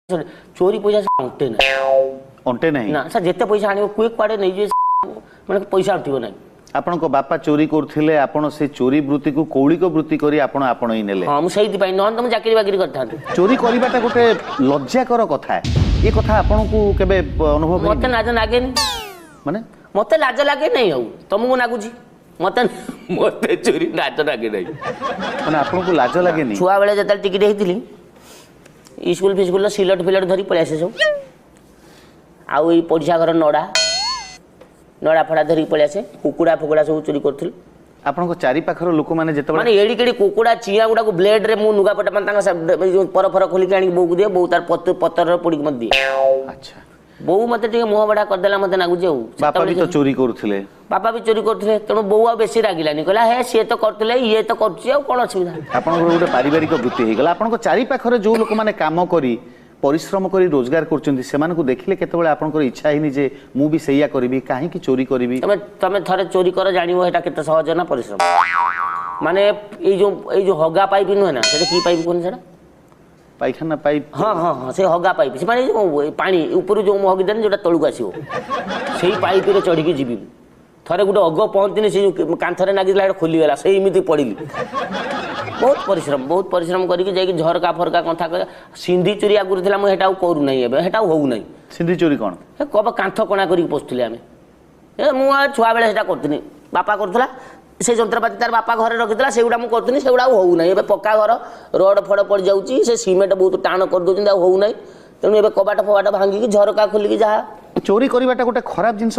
चोरी पैसा अंटे ना अंटे नहीं ना सर जिते पैसा आनिबो कुए कुआडे नै जे माने पैसा उठिबो नै आपण को बापा चोरी करथिले आपण से चोरी वृत्ति को कौलिक वृत्ति करी आपण आपण ही नेले हां मु सेहि पई नन तुम चाकरी बाकरी करथा चोरी करिबाटा गोटे लज्जाकर कथा है ये कथा आपण को केबे अनुभव मते लाज लागे नि माने मते लाज लागे नै हो तुमको लागुची मते मते चोरी लाज लागे नै माने आपण को लाज लागे नि छुआ बेले जतल टिकट हेतिली स्कूल फिस्कूल सिलट फिलट धरी पळै आसे सब आउ ई पड़िसा घर नड़ा फड़ा धरी पळै आसे कुकुड़ा फुकुड़ा सब चोरी करथिल आपण को चारि पाखर लोक माने जते माने एडी केडी कुकुड़ा चिया गुडा को ब्लेड रे मु नुगा पटा माने तांगा पर पर खोली के आनी बो दे बो तार पत्तर पोड़ी मत दे अच्छा बो मते टिके मुह बडा कर देला मते लागु जे बापा भी तो चोरी करथिले बापा भी चोरी करथिले तणो बो आ बेसी रागिलानी कहला हे से तो करथिले ये तो करछि आ कोन असुविधा आपण को गोटे पारिवारिक वृत्ति हे गला आपण को चारि पाखर जो लोक माने काम करी परिश्रम करी रोजगार करचंती सेमान को देखिले केतेबेले आपण को इच्छा हिनी जे मु भी सैया करबी काहे की चोरी करबी तमे थरे चोरी कर जानिबो हेटा केते सहज ना परिश्रम माने ए जो हगा पाइप न ना सेटा की पाइप कोन सेटा पाइखाना पाइप हां हां हां से हगा पाइप से माने पानी ऊपर जो हगी देन जोटा तळुक आसीबो सेही पाइप रे चढ़ी के जीबी थरे गुटे अग पहुंचनी से जो कांथरे नागिला हेटा खोली गेला से इमिति पड़िली बहुत परिश्रम करके जाई झरका फरका कथा कर सिंधी चोरी आगुर थिला म हेटा करू नै एबे हेटा होउ नै सिंधी चोरी कोन हे कब कांथ कोना करी पोस्तले आमे ए मु छुआ बेले हेटा करतनी बापा करथला से जंत्रपाती तार बापा घरे रखितला सेगुडा मु करतनी सेगुडा होउ नै एबे पक्का घर रोड फड़ पड़ जाउची से सीमेंट बहुत टाण कर दोचिन होउ नै तेनु एबे कबाट फबाट भांगी की झरका खोली की जा चोरी करिबाटा गोटे खराब जिंस